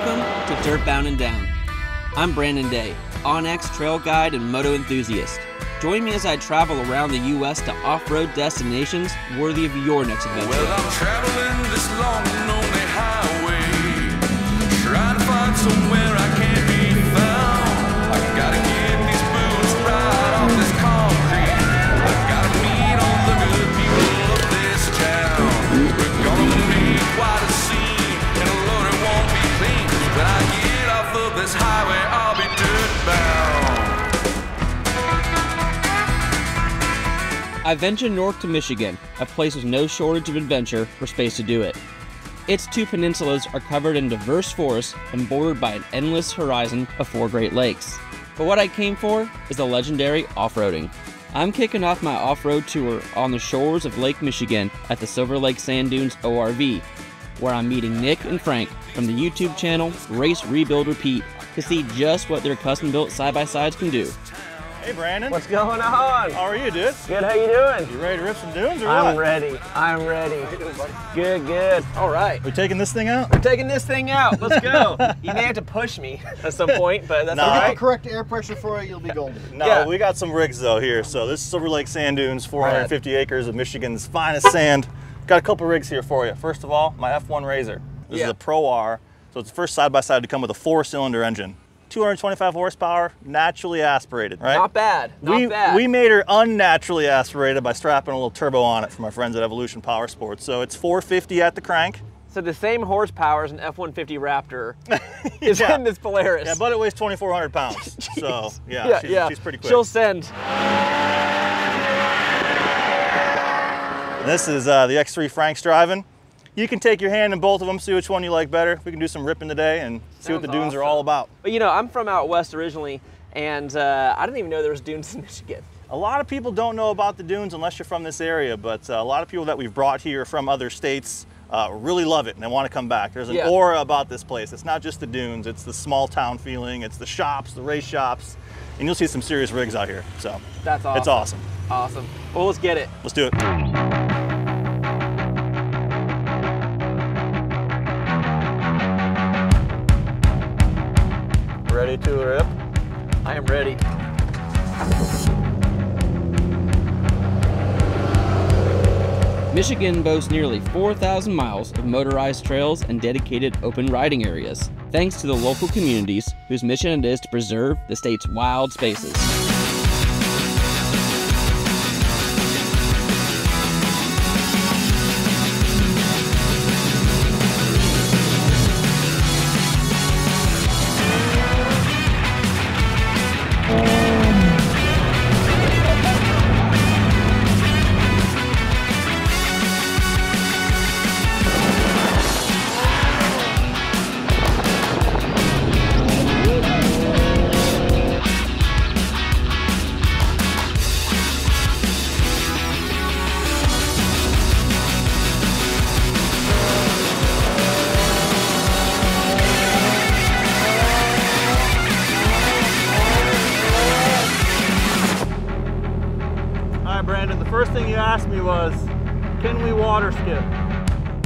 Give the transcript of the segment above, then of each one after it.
Welcome to Dirt Bound and Down. I'm Brandon Day, OnX trail guide and moto enthusiast. Join me as I travel around the U.S. to off-road destinations worthy of your next adventure. Well, I'm traveling this long and lonely highway, trying to find somewhere I can't be found. I gotta get these boots right off this concrete. I gotta meet all the good people of this town. We're gonna be quite a scene, and Lord, it won't be clean. When I get off of this highway, I'll be dirt bound. I venture north to Michigan, a place with no shortage of adventure or space to do it. Its two peninsulas are covered in diverse forests and bordered by an endless horizon of 4 Great Lakes. But what I came for is the legendary off-roading. I'm kicking off my off-road tour on the shores of Lake Michigan at the Silver Lake Sand Dunes ORV, where I'm meeting Nick and Frank from the YouTube channel Race Rebuild Repeat to see just what their custom-built side-by-sides can do. Hey Brandon. What's going on? How are you, dude? Good, how you doing? You ready to rip some dunes or I'm what? ready. I'm ready. Good, good. All right. We taking this thing out? We're taking this thing out. Let's go. You may have to push me at some point, but that's all No. Get right. the correct air pressure for you, you'll be golden. No, Yeah. we got some rigs though here. So this is Silver Lake Sand Dunes, 450 acres of Michigan's finest sand. Got a couple rigs here for you. First of all, my F1 Razor. This is a Pro R, so it's the first side-by-side to come with a 4-cylinder engine. 225 horsepower, naturally aspirated, right? Not bad. Not bad. We made her unnaturally aspirated by strapping a little turbo on it from our friends at Evolution Power Sports. So it's 450 at the crank. So the same horsepower as an F-150 Raptor is Yeah. in this Polaris. Yeah, but it weighs 2,400 pounds. So yeah, she's pretty quick. She'll send. This is the X3 Frank's driving. You can take your hand in both of them, see which one you like better. We can do some ripping today and see what the dunes are all about. But you know, I'm from out west originally, and I didn't even know there was dunes in Michigan. A lot of people don't know about the dunes unless you're from this area, but a lot of people that we've brought here from other states really love it and they want to come back. There's an aura about this place. It's not just the dunes, it's the small town feeling, it's the shops, the race shops, and you'll see some serious rigs out here. So That's awesome. it's awesome. Awesome. Well, let's get it. Let's do it. Ready to rip? I am ready. Michigan boasts nearly 4,000 miles of motorized trails and dedicated open riding areas, thanks to the local communities whose mission it is to preserve the state's wild spaces. Brandon, the first thing you asked me was, can we water skip?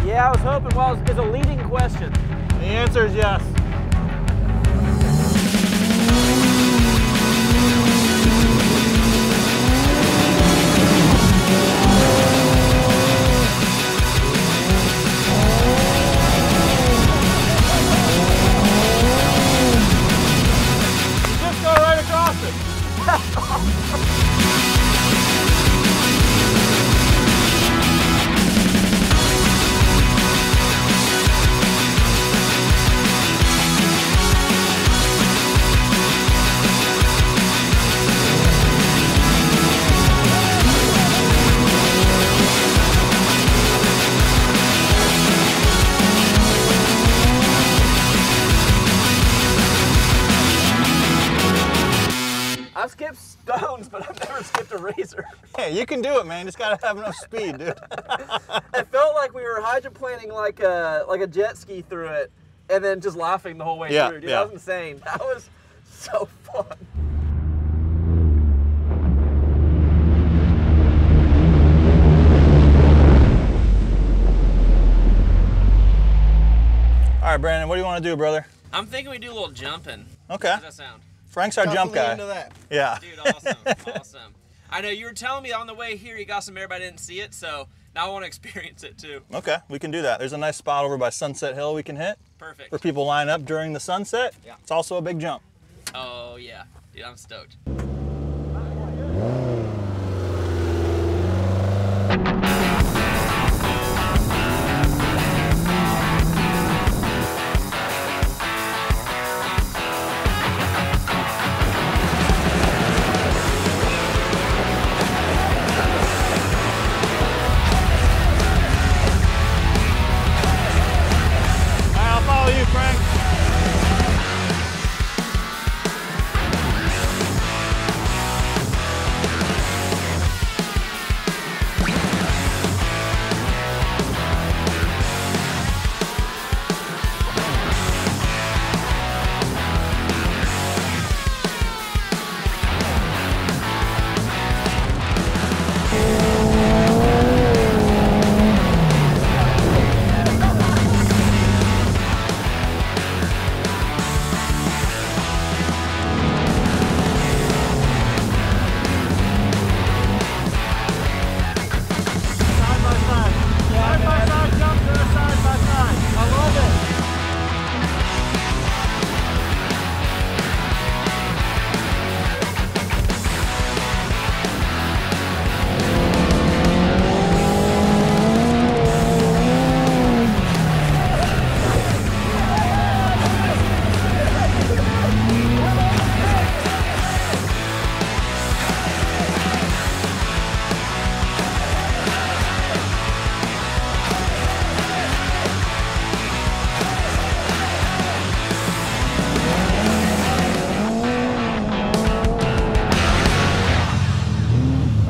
Yeah, I was hoping. Well, it's a leading question. The answer is yes. Just go right across it. I've skipped stones, but I've never skipped a razor. Hey, you can do it, man. Just gotta have enough speed, dude. It felt like we were hydroplaning like a jet ski through it, and then just laughing the whole way through. Dude, that was insane. That was so fun. All right, Brandon, what do you want to do, brother? I'm thinking we do a little jumping. Okay. How does that sound? Frank's our jump guy. Into that. Yeah. Dude, awesome, awesome. I know you were telling me on the way here you got some air, but I didn't see it, so now I want to experience it too. Okay, we can do that. There's a nice spot over by Sunset Hill we can hit. Perfect. Where people line up during the sunset. Yeah. It's also a big jump. Oh yeah, dude, I'm stoked. I'll follow you, Frank.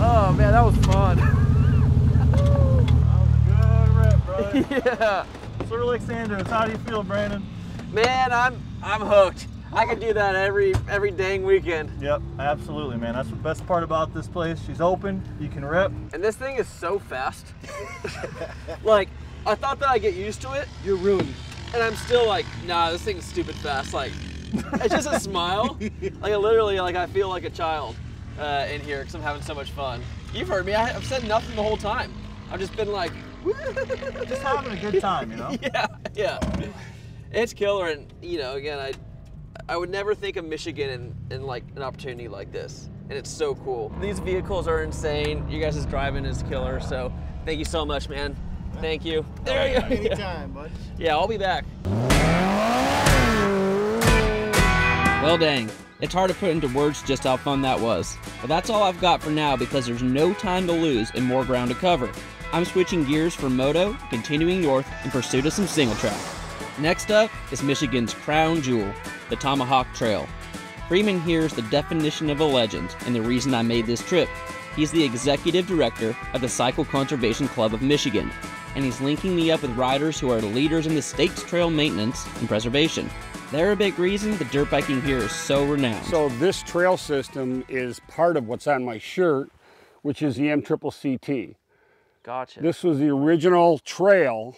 Oh man, that was fun. Good rip, bro. Yeah. Silver Lake Sand Dunes. How do you feel, Brandon? Man, I'm hooked. I could do that every dang weekend. Yep, absolutely, man. That's the best part about this place. She's open, you can rip. And this thing is so fast. Like, I thought that I'd get used to it. You're ruined. And I'm still like, nah, this thing's stupid fast. Like, it's just a smile. Like, I feel like a child in here because I'm having so much fun. You've heard me. I've said nothing the whole time. I've just been like, Just having a good time, you know? yeah. It's killer, and you know, again, I would never think of Michigan in like an opportunity like this, and it's so cool. These vehicles are insane. You guys' driving is killer, so thank you so much, man. Thank you. There you go. Anytime, bud. Yeah, I'll be back. Well, dang. It's hard to put into words just how fun that was. But that's all I've got for now because there's no time to lose and more ground to cover. I'm switching gears from moto, continuing north in pursuit of some single track. Next up is Michigan's crown jewel, the Tomahawk Trail. Freeman here is the definition of a legend and the reason I made this trip. He's the executive director of the Cycle Conservation Club of Michigan, and he's linking me up with riders who are leaders in the state's trail maintenance and preservation. They're a big reason the dirt biking here is so renowned. So this trail system is part of what's on my shirt, which is the MCCCT. Gotcha. This was the original trail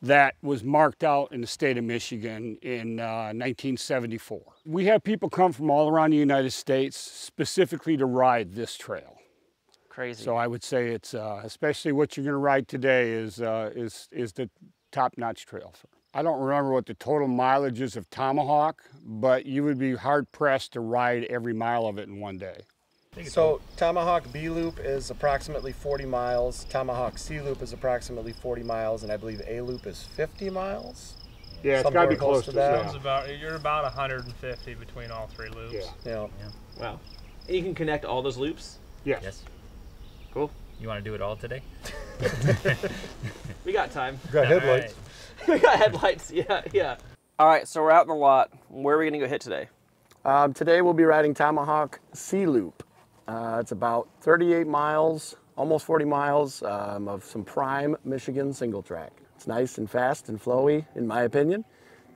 that was marked out in the state of Michigan in 1974. We have people come from all around the United States specifically to ride this trail. Crazy. So I would say it's, especially what you're gonna ride today is the top-notch trail. I don't remember what the total mileage is of Tomahawk, but you would be hard-pressed to ride every mile of it in one day. So Tomahawk B Loop is approximately 40 miles. Tomahawk C Loop is approximately 40 miles, and I believe A Loop is 50 miles. Yeah, it's got to be close to that. You're about 150 between all three loops. Yeah. Wow. And you can connect all those loops? Yes. Cool. You want to do it all today? We got time. Got headlights. We got headlights, yeah. All right, so we're out in the lot. Where are we gonna go hit today? Today we'll be riding Tomahawk C Loop. It's about 38 miles, almost 40 miles of some prime Michigan single track. It's nice and fast and flowy, in my opinion,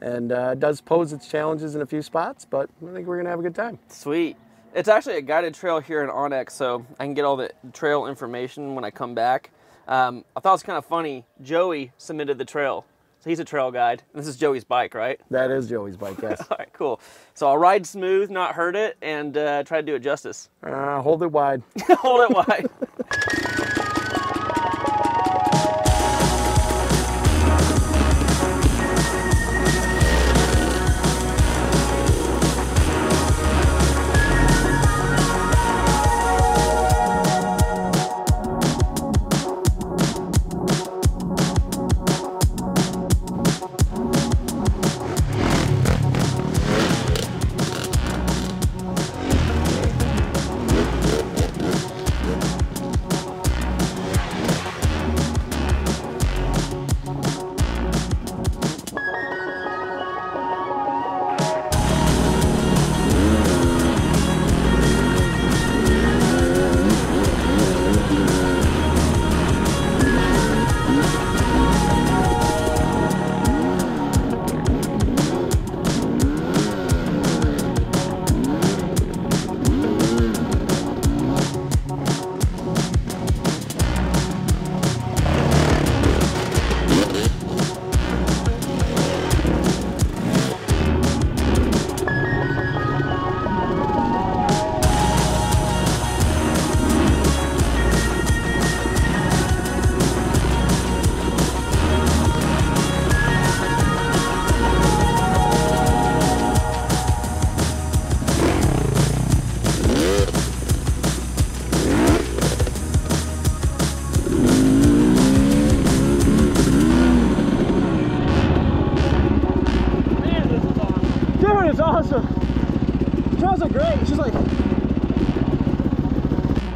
and it does pose its challenges in a few spots, but I think we're gonna have a good time. Sweet. It's actually a guided trail here in Onyx, so I can get all the trail information when I come back. I thought it was kind of funny. Joey submitted the trail. he's a trail guide. This is Joey's bike, right? That is Joey's bike, yes. All right, cool. So I'll ride smooth, not hurt it, and try to do it justice. Hold it wide. Hold it wide.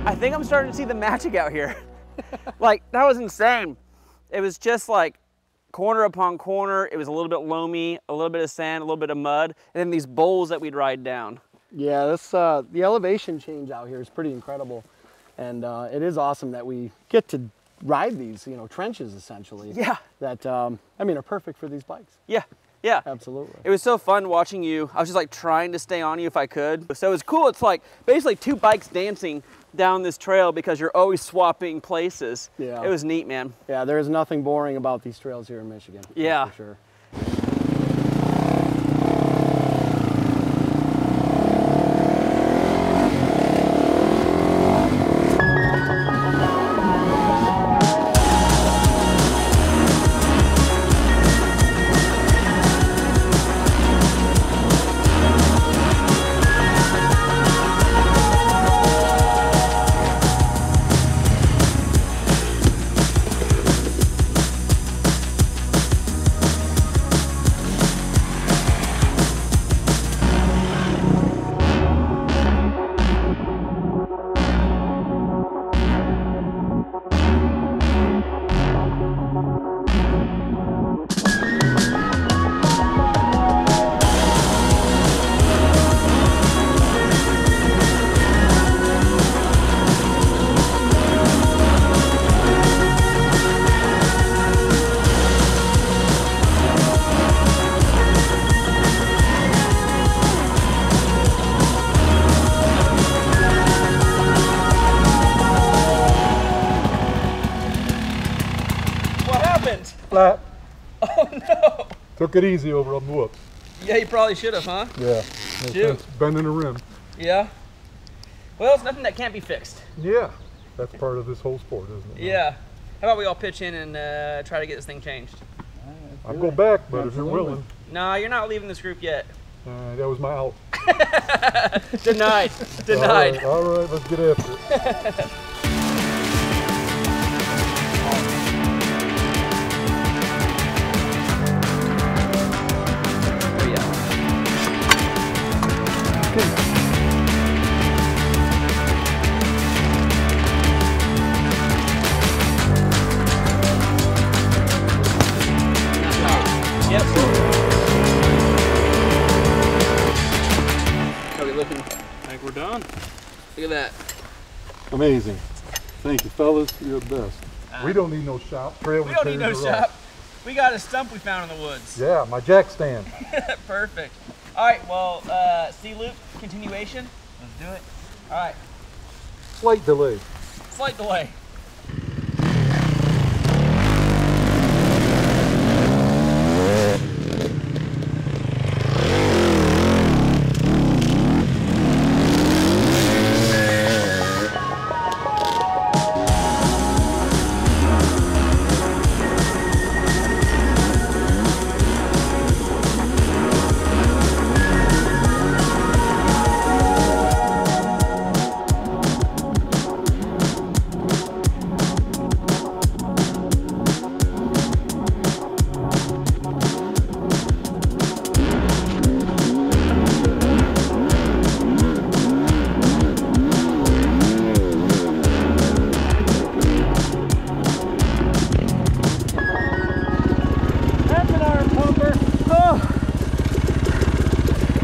I think I'm starting to see the magic out here. Like, that was insane. It was just like corner upon corner. It was a little bit loamy, a little bit of sand, a little bit of mud, and then these bowls that we'd ride down. Yeah, this the elevation change out here is pretty incredible. And it is awesome that we get to ride these, you know, trenches essentially. Yeah. That, I mean, are perfect for these bikes. Yeah. Yeah. Absolutely. It was so fun watching you. I was just like trying to stay on you if I could. So it was cool. It's like basically two bikes dancing down this trail because you're always swapping places. Yeah. It was neat, man. Yeah, there is nothing boring about these trails here in Michigan. Yeah. For sure. Flat. Oh no! Took it easy over on the whoops. Yeah, you probably should have, huh? Yeah. No sense bending the rim. Yeah. Well, it's nothing that can't be fixed. Yeah. That's part of this whole sport, isn't it? Yeah. How about we all pitch in and try to get this thing changed? I'll go back, but if you're willing. No, you're not leaving this group yet. That was my out. Denied. Denied. All right, let's get after it. Yep. How we looking? I think we're done. Look at that. Amazing. Thank you, fellas. You're the best. We don't need no shop. Trail We don't need no shop. We got a stump we found in the woods. Yeah, my jack stand. Perfect. All right, well, C-loop continuation. Let's do it. All right. Slight delay. Slight delay.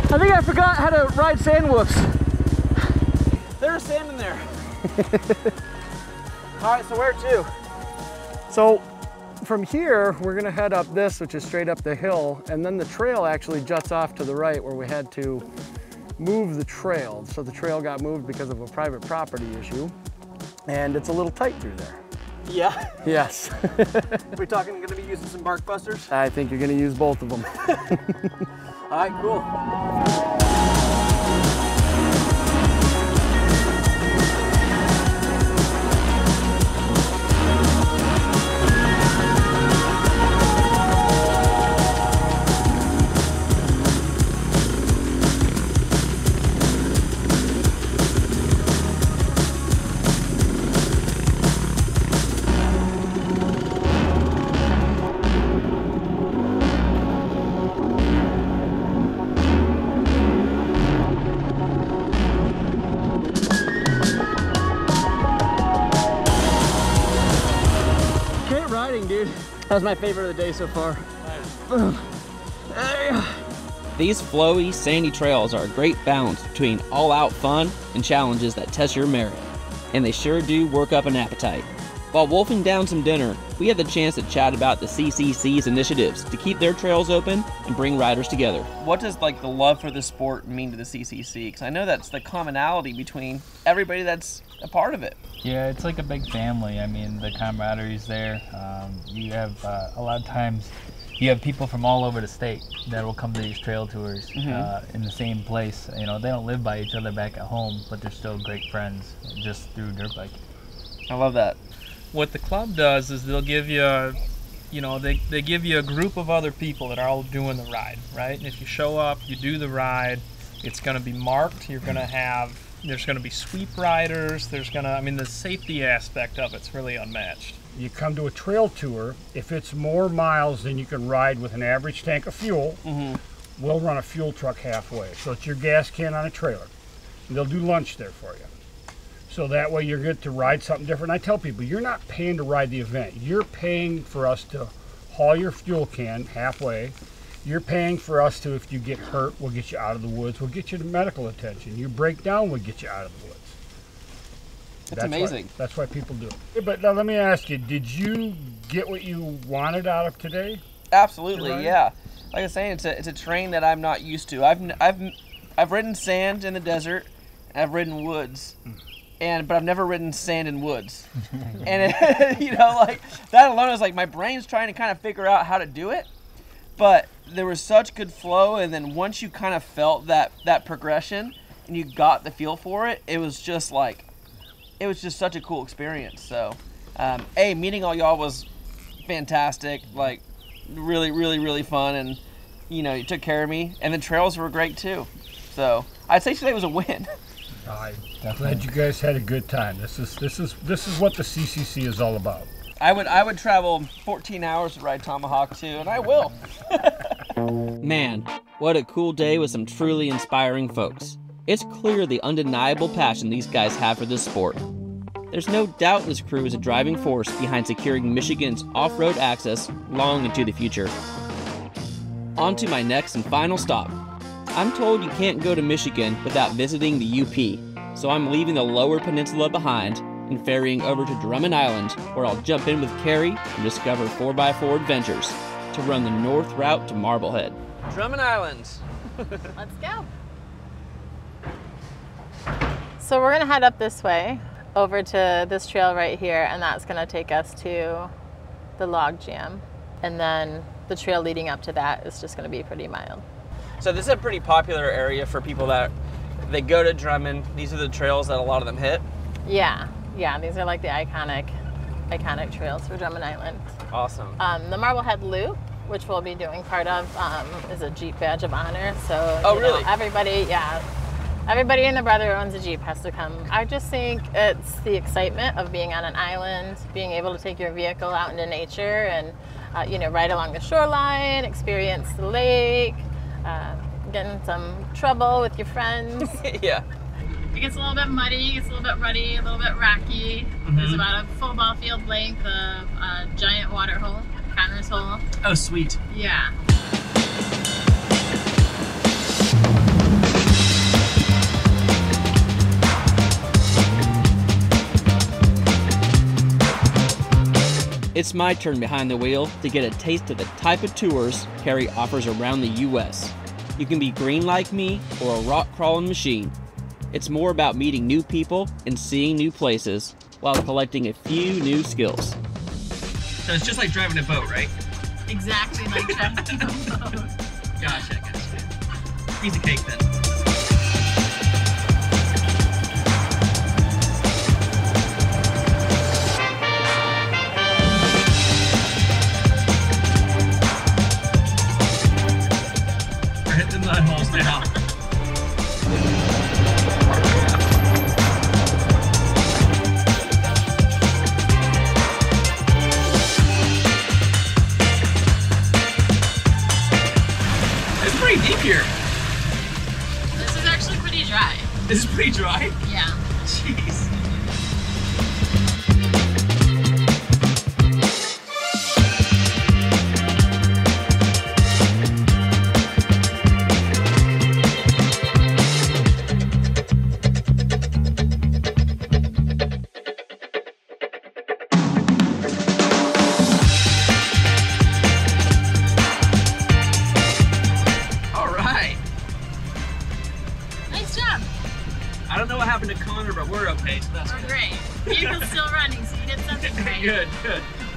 I think I forgot how to ride sand whoops. There's sand in there. All right, so where to? So from here, we're gonna head up this, which is straight up the hill, and then the trail actually juts off to the right where we had to move the trail. So the trail got moved because of a private property issue, and it's a little tight through there. Yeah. Yes. We're talking gonna be using some bark busters? I think you're gonna use both of them. All right, cool. Dude, that was my favorite of the day so far. These flowy, sandy trails are a great balance between all-out fun and challenges that test your merit, and they sure do work up an appetite. While wolfing down some dinner, we had the chance to chat about the CCC's initiatives to keep their trails open and bring riders together. What does like the love for the sport mean to the CCC? Because I know that's the commonality between everybody that's a part of it. Yeah, it's like a big family. I mean, the camaraderie's there. You have a lot of times you have people from all over the state that will come to these trail tours in the same place. You know, they don't live by each other back at home, but they're still great friends just through dirt biking. I love that. What the club does is they'll give you, you know, they give you a group of other people that are all doing the ride, right? And if you show up, you do the ride, it's going to be marked. You're going to have, there's going to be sweep riders. There's going to, I mean, the safety aspect of it's really unmatched. You come to a trail tour, if it's more miles than you can ride with an average tank of fuel, we'll run a fuel truck halfway. So it's your gas can on a trailer. And they'll do lunch there for you. So that way you're good to ride something different. I tell people, you're not paying to ride the event. You're paying for us to haul your fuel can halfway. You're paying for us to, if you get hurt, we'll get you out of the woods. We'll get you to medical attention. You break down, we'll get you out of the woods. That's amazing. That's why people do it. But now let me ask you, did you get what you wanted out of today? Absolutely, yeah. Like I was saying, it's a terrain that I'm not used to. I've ridden sand in the desert, and I've ridden woods. But I've never ridden sand in woods. And it, you know, like that alone is like my brain's trying to kind of figure out how to do it. But there was such good flow, and then once you kind of felt that progression and you got the feel for it, it was just like, it was just such a cool experience. So, meeting all y'all was fantastic. Like, really, really, really fun, and you know, you took care of me, and the trails were great too. So I'd say today was a win. I'm glad you guys had a good time. This is what the CCC is all about. I would travel 14 hours to ride Tomahawk too, and I will. Man, what a cool day with some truly inspiring folks. It's clear the undeniable passion these guys have for this sport. There's no doubt this crew is a driving force behind securing Michigan's off-road access long into the future. On to my next and final stop. I'm told you can't go to Michigan without visiting the UP, so I'm leaving the Lower Peninsula behind and ferrying over to Drummond Island, where I'll jump in with Carrie and discover 4x4 adventures to run the north route to Marblehead. Drummond Island. Let's go. So we're gonna head up this way over to this trail right here, and that's gonna take us to the log jam. And then the trail leading up to that is just going to be pretty mild. So this is a pretty popular area for people that they go to Drummond. These are the trails that a lot of them hit. Yeah, these are like the iconic trails for Drummond Island. Awesome. The Marblehead Loop, which we'll be doing part of, is a Jeep badge of honor. So really? Everybody and their brother who owns a Jeep has to come. I just think it's the excitement of being on an island, being able to take your vehicle out into nature and ride along the shoreline, experience the lake, get in some trouble with your friends. Yeah. It gets a little bit muddy, it gets a little bit ruddy, a little bit rocky. There's about a football field length of a giant water hole, Connor's Hole. Oh, sweet. Yeah. It's my turn behind the wheel to get a taste of the type of tours Kerry offers around the U.S. You can be green like me or a rock crawling machine. It's more about meeting new people and seeing new places while collecting a few new skills. So it's just like driving a boat, right? Exactly like driving a boat. Gotcha. Piece of cake then. We're hitting the mud holes now. Pretty deep here. This is actually pretty dry. This is pretty dry? Yeah. Jeez. I don't know what happened to Connor, but we're okay, so that's good. Great. Vehicle's still running, so you did something great. Good.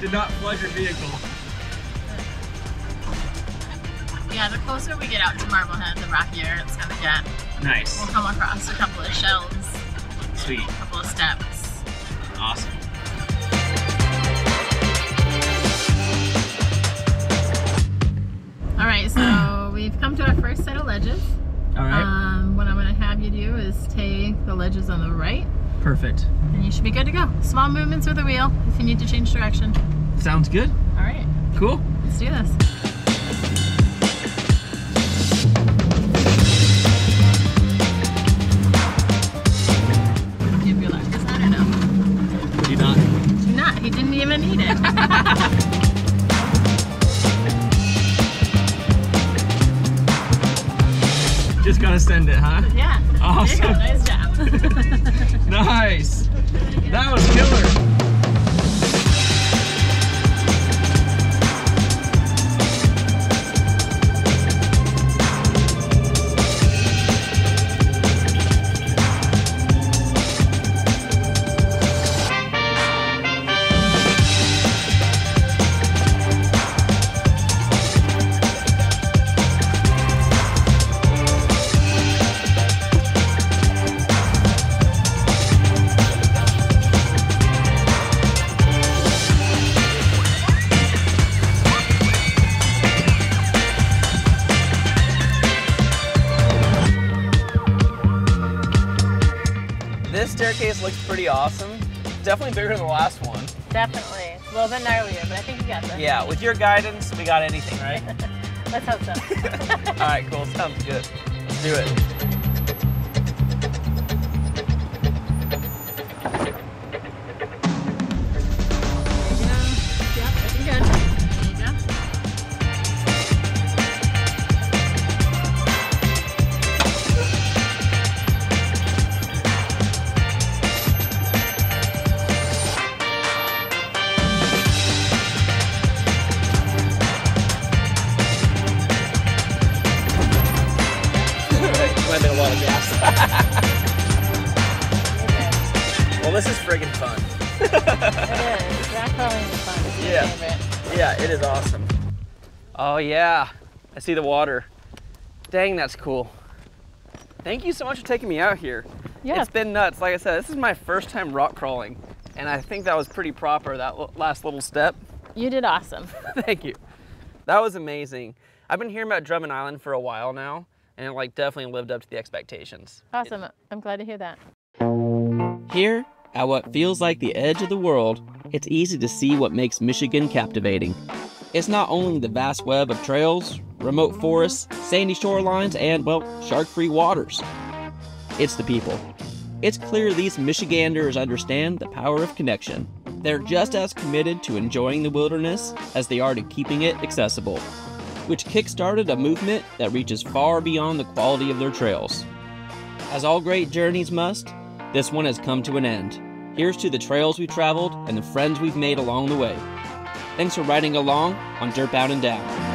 Did not flood your vehicle. Yeah, the closer we get out to Marblehead, the rockier it's gonna get. Nice. We'll come across a couple of shelves. Sweet. A couple of steps. Awesome. All right, so we've come to our first set of ledges. All right. What I'm going to have you do is take the ledges on the right. Perfect. And you should be good to go. Small movements with the wheel if you need to change direction. Sounds good. All right. Cool. Let's do this. Do you have your ledges on or no? Do not. Do not. He didn't even need it. Just gotta send it, huh? Yeah. Awesome. There you go. Nice job. Nice. That was killer. This staircase looks pretty awesome. Definitely bigger than the last one. Definitely. A little bit gnarlier, but I think you got this. Yeah, with your guidance, we got anything, right? Let's hope so. All right, cool. Sounds good. Let's do it. Might have been a lot of gas. Well, this is friggin' fun. It is. Rock crawling is fun. It's my favorite. Yeah, it is awesome. Oh yeah, I see the water. Dang, that's cool. Thank you so much for taking me out here. Yeah. It's been nuts. Like I said, this is my first time rock crawling, and I think that was pretty proper, that last little step. You did awesome. Thank you. That was amazing. I've been hearing about Drummond Island for a while now, and it like definitely lived up to the expectations. Awesome. I'm glad to hear that. Here, at what feels like the edge of the world, it's easy to see what makes Michigan captivating. It's not only the vast web of trails, remote forests, sandy shorelines, and, well, shark-free waters. It's the people. It's clear these Michiganders understand the power of connection. They're just as committed to enjoying the wilderness as they are to keeping it accessible, which kick-started a movement that reaches far beyond the quality of their trails. As all great journeys must, this one has come to an end. Here's to the trails we've traveled and the friends we've made along the way. Thanks for riding along on Dirtbound and Down.